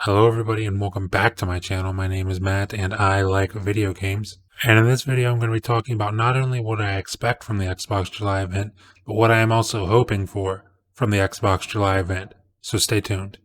Hello everybody and welcome back to my channel. My name is Matt and I like video games. And in this video I'm going to be talking about not only what I expect from the Xbox July event, but what I am also hoping for from the Xbox July event. So stay tuned.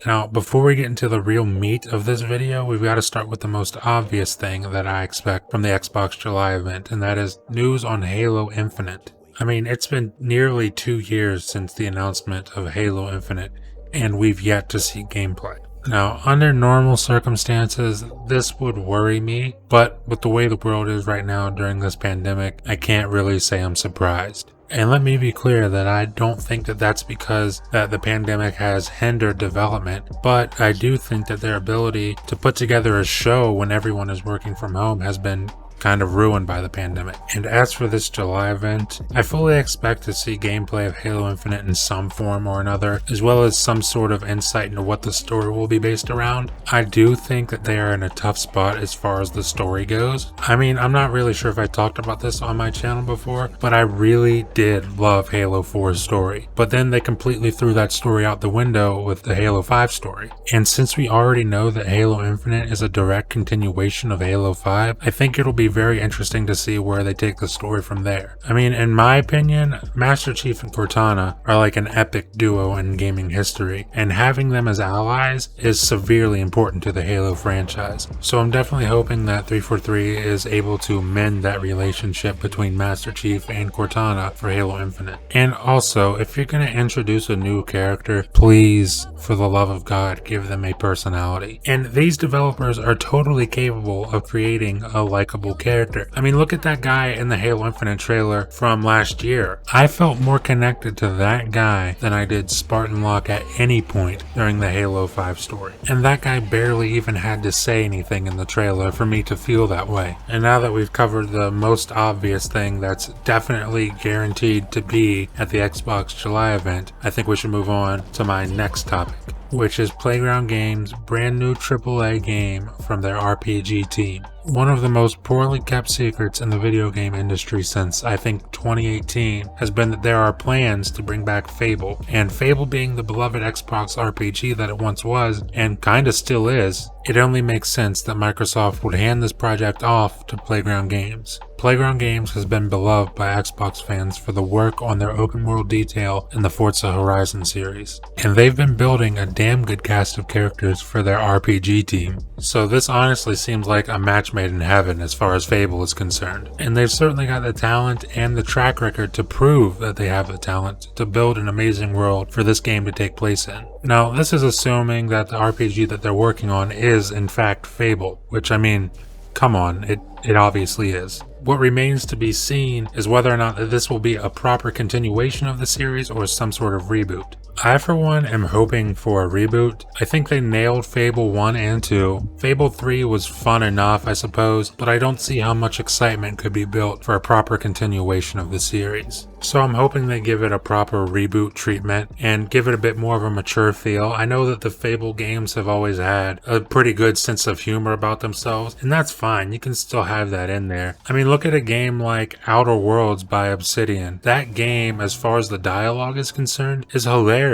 Now, before we get into the real meat of this video, we've got to start with the most obvious thing that I expect from the Xbox July event, and that is news on Halo Infinite. I mean, it's been nearly 2 years since the announcement of Halo Infinite, and we've yet to see gameplay. Now, under normal circumstances, this would worry me, but with the way the world is right now during this pandemic, I can't really say I'm surprised. And let me be clear that I don't think that that's because that the pandemic has hindered development, but I do think that their ability to put together a show when everyone is working from home has been kind of ruined by the pandemic. And as for this July event, I fully expect to see gameplay of Halo Infinite in some form or another, as well as some sort of insight into what the story will be based around. I do think that they are in a tough spot as far as the story goes. I mean, I'm not really sure if I talked about this on my channel before, but I really did love Halo 4's story. But then they completely threw that story out the window with the Halo 5 story. And since we already know that Halo Infinite is a direct continuation of Halo 5, I think it'll be very interesting to see where they take the story from there. I mean, in my opinion, Master Chief and Cortana are like an epic duo in gaming history, and having them as allies is severely important to the Halo franchise. So I'm definitely hoping that 343 is able to mend that relationship between Master Chief and Cortana for Halo Infinite. And also, if you're going to introduce a new character, please, for the love of God, give them a personality. And these developers are totally capable of creating a likable character. I mean, look at that guy in the Halo Infinite trailer from last year. I felt more connected to that guy than I did Spartan Locke at any point during the Halo 5 story. And that guy barely even had to say anything in the trailer for me to feel that way. And now that we've covered the most obvious thing that's definitely guaranteed to be at the Xbox July event, I think we should move on to my next topic, which is Playground Games' brand new AAA game from their RPG team. One of the most poorly kept secrets in the video game industry since, I think, 2018 has been that there are plans to bring back Fable. And Fable being the beloved Xbox RPG that it once was, and kinda still is, it only makes sense that Microsoft would hand this project off to Playground Games. Playground Games has been beloved by Xbox fans for the work on their open world detail in the Forza Horizon series. And they've been building a damn good cast of characters for their RPG team. So this honestly seems like a match made in heaven as far as Fable is concerned. And they've certainly got the talent and the track record to prove that they have the talent to build an amazing world for this game to take place in. Now, this is assuming that the RPG that they're working on is in fact Fable, which, I mean, come on, it obviously is. What remains to be seen is whether or not this will be a proper continuation of the series or some sort of reboot. I, for one, am hoping for a reboot. I think they nailed Fable 1 and 2. Fable 3 was fun enough, I suppose, but I don't see how much excitement could be built for a proper continuation of the series. So I'm hoping they give it a proper reboot treatment and give it a bit more of a mature feel. I know that the Fable games have always had a pretty good sense of humor about themselves, and that's fine. You can still have that in there. I mean, look at a game like Outer Worlds by Obsidian. That game, as far as the dialogue is concerned, is hilarious.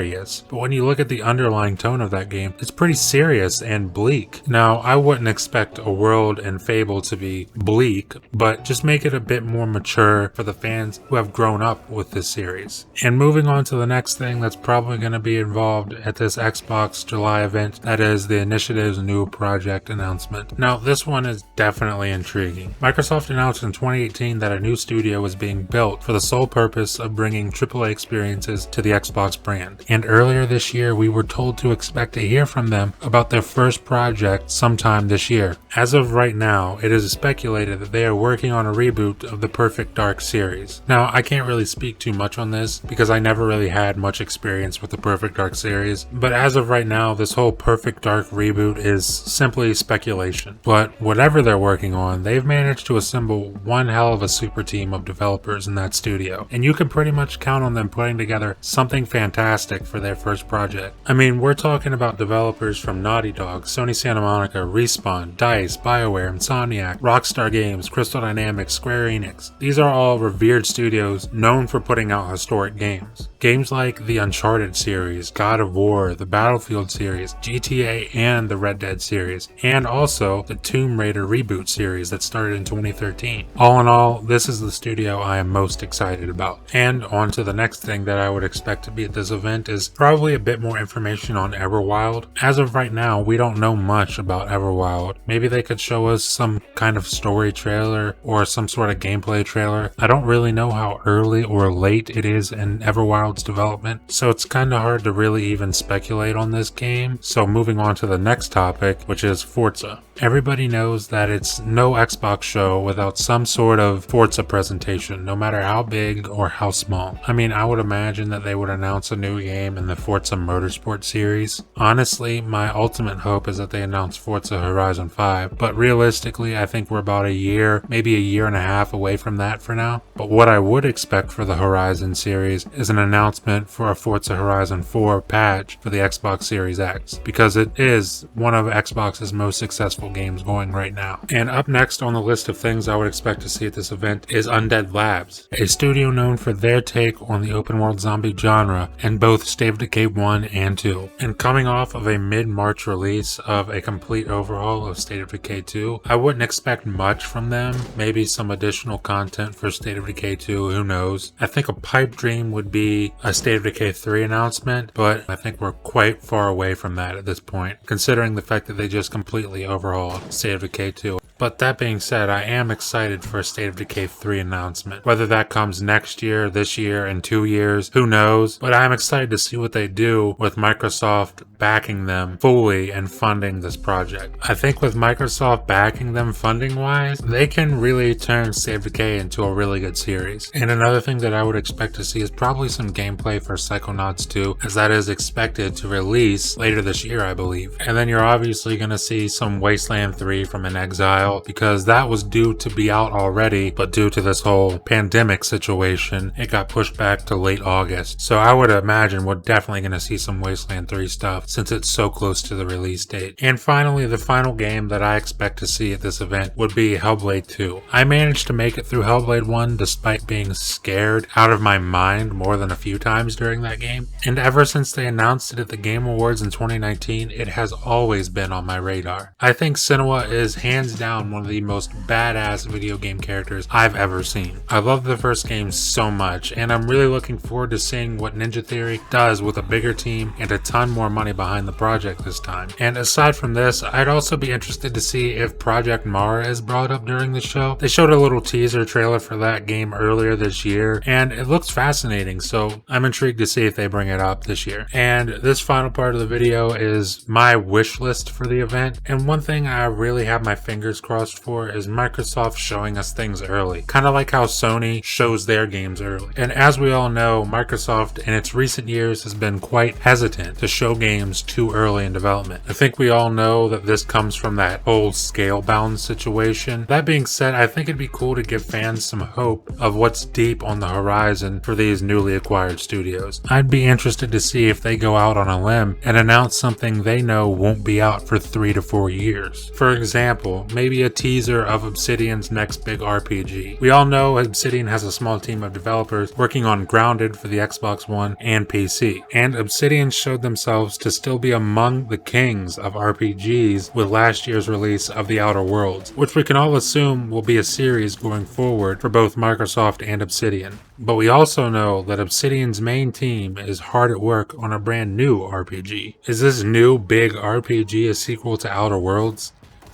But when you look at the underlying tone of that game, it's pretty serious and bleak. Now, I wouldn't expect a world in Fable to be bleak, but just make it a bit more mature for the fans who have grown up with this series. And moving on to the next thing that's probably going to be involved at this Xbox July event, that is the Initiative's new project announcement. Now, this one is definitely intriguing. Microsoft announced in 2018 that a new studio was being built for the sole purpose of bringing AAA experiences to the Xbox brand. And earlier this year, we were told to expect to hear from them about their first project sometime this year. As of right now, it is speculated that they are working on a reboot of the Perfect Dark series. Now, I can't really really speak too much on this because I never really had much experience with the Perfect Dark series, but as of right now, this whole Perfect Dark reboot is simply speculation. But whatever they're working on, they've managed to assemble one hell of a super team of developers in that studio, and you can pretty much count on them putting together something fantastic for their first project. I mean, we're talking about developers from Naughty Dog, Sony Santa Monica, Respawn, DICE, BioWare, Insomniac, Rockstar Games, Crystal Dynamics, Square Enix. These are all revered studios known for putting out historic games. Games like the Uncharted series, God of War, the Battlefield series, GTA, and the Red Dead series, and also the Tomb Raider reboot series that started in 2013. All in all, this is the studio I am most excited about. And on to the next thing that I would expect to be at this event is probably a bit more information on Everwild. As of right now, we don't know much about Everwild. Maybe they could show us some kind of story trailer or some sort of gameplay trailer. I don't really know how early or late it is in Everwild's development, so it's kind of hard to really even speculate on this game. So moving on to the next topic, which is Forza. Everybody knows that it's no Xbox show without some sort of Forza presentation, no matter how big or how small. I mean, I would imagine that they would announce a new game in the Forza Motorsport series. Honestly, my ultimate hope is that they announce Forza Horizon 5, but realistically, I think we're about a year, maybe a year and a half away from that for now. But what I would expect for the Horizon series is an announcement for a Forza Horizon 4 patch for the Xbox Series X, because it is one of Xbox's most successful games going right now. And up next on the list of things I would expect to see at this event is Undead Labs, a studio known for their take on the open world zombie genre in both State of Decay 1 and 2. And coming off of a mid-March release of a complete overhaul of State of Decay 2, I wouldn't expect much from them, maybe some additional content for State of Decay 2, who knows. I think a pipe dream would be a State of Decay 3 announcement, but I think we're quite far away from that at this point, considering the fact that they just completely overhauled State of Decay 2. But that being said, I am excited for a State of Decay 3 announcement. Whether that comes next year, this year, in 2 years, who knows? But I'm excited to see what they do with Microsoft backing them fully and funding this project. I think with Microsoft backing them funding-wise, they can really turn State of Decay into a really good series. And another thing that I would expect to see is probably some gameplay for Psychonauts 2, as that is expected to release later this year, I believe. And then you're obviously going to see some Wasteland 3 from An Exile, because that was due to be out already, but due to this whole pandemic situation, it got pushed back to late August. So I would imagine we're definitely going to see some Wasteland 3 stuff since it's so close to the release date. And finally, the final game that I expect to see at this event would be Hellblade 2. I managed to make it through Hellblade 1 despite being scared out of my mind more than a few times during that game. And ever since they announced it at the Game Awards in 2019, it has always been on my radar. I think Senua is hands down one of the most badass video game characters I've ever seen. I love the first game so much, and I'm really looking forward to seeing what Ninja Theory does with a bigger team and a ton more money behind the project this time. And aside from this, I'd also be interested to see if Project Mara is brought up during the show. They showed a little teaser trailer for that game earlier this year, and it looks fascinating, so I'm intrigued to see if they bring it up this year. And this final part of the video is my wish list for the event, and one thing I really have my fingers crossed for is Microsoft showing us things early, kind of like how Sony shows their games early. And as we all know, Microsoft in its recent years has been quite hesitant to show games too early in development. I think we all know that this comes from that whole Scalebound situation. That being said, I think it'd be cool to give fans some hope of what's deep on the horizon for these newly acquired studios. I'd be interested to see if they go out on a limb and announce something they know won't be out for 3 to 4 years. For example, maybe a teaser of Obsidian's next big RPG. We all know Obsidian has a small team of developers working on Grounded for the Xbox One and PC, and Obsidian showed themselves to still be among the kings of RPGs with last year's release of The Outer Worlds, which we can all assume will be a series going forward for both Microsoft and Obsidian. But we also know that Obsidian's main team is hard at work on a brand new RPG. Is this new big RPG a sequel to Outer Worlds?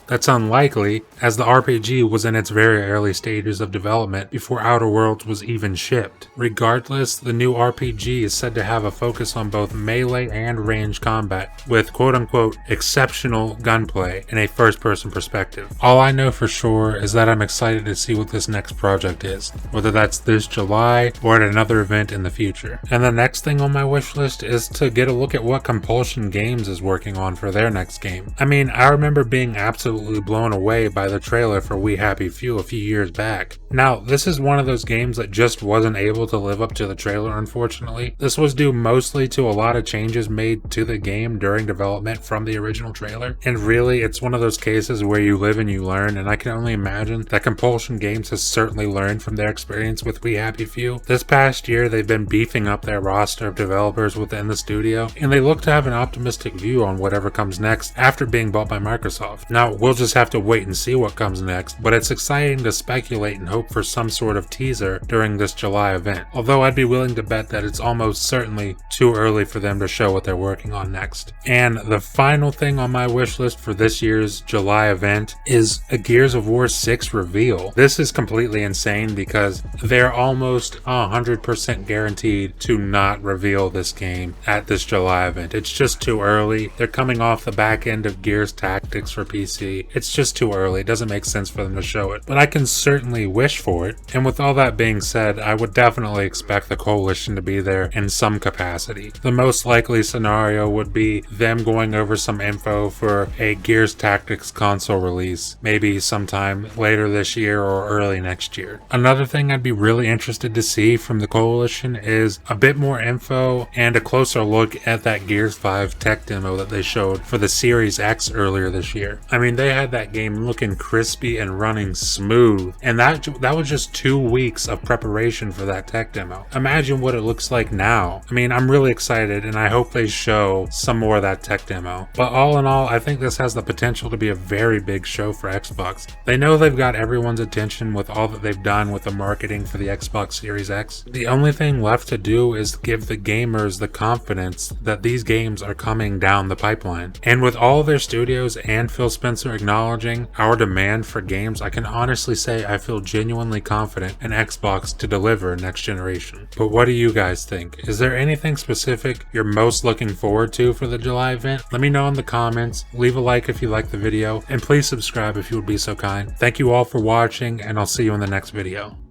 That's unlikely, as the RPG was in its very early stages of development before Outer Worlds was even shipped. Regardless, the new RPG is said to have a focus on both melee and range combat, with quote-unquote exceptional gunplay in a first-person perspective. All I know for sure is that I'm excited to see what this next project is, whether that's this July or at another event in the future. And the next thing on my wish list is to get a look at what Compulsion Games is working on for their next game. I mean, I remember being absolutely blown away by the trailer for We Happy Few a few years back. Now, this is one of those games that just wasn't able to live up to the trailer, unfortunately. This was due mostly to a lot of changes made to the game during development from the original trailer, and really, it's one of those cases where you live and you learn, and I can only imagine that Compulsion Games has certainly learned from their experience with We Happy Few. This past year, they've been beefing up their roster of developers within the studio, and they look to have an optimistic view on whatever comes next after being bought by Microsoft. Now, we'll just have to wait and see what comes next, but it's exciting to speculate and hope for some sort of teaser during this July event, although I'd be willing to bet that it's almost certainly too early for them to show what they're working on next. And the final thing on my wish list for this year's July event is a Gears of War 6 reveal. This is completely insane because they're almost 100% guaranteed to not reveal this game at this July event. It's just too early. They're coming off the back end of Gears Tactics for PC. It's just too early. It doesn't make sense for them to show it, but I can certainly wish for it. And with all that being said, I would definitely expect the Coalition to be there in some capacity. The most likely scenario would be them going over some info for a Gears Tactics console release, maybe sometime later this year or early next year. Another thing I'd be really interested to see from the Coalition is a bit more info and a closer look at that Gears 5 tech demo that they showed for the Series X earlier this year. I mean, they had that game looking crispy and running smooth, and that was just 2 weeks of preparation for that tech demo. Imagine what it looks like now. I mean, I'm really excited, and I hope they show some more of that tech demo. But all in all, I think this has the potential to be a very big show for Xbox. They know they've got everyone's attention with all that they've done with the marketing for the Xbox Series X. The only thing left to do is give the gamers the confidence that these games are coming down the pipeline. And with all their studios and Phil Spencer acknowledging our demand for games, I can honestly say I feel genuinely confident in Xbox to deliver next generation. But what do you guys think? Is there anything specific you're most looking forward to for the July event? Let me know in the comments, leave a like if you liked the video, and please subscribe if you would be so kind. Thank you all for watching, and I'll see you in the next video.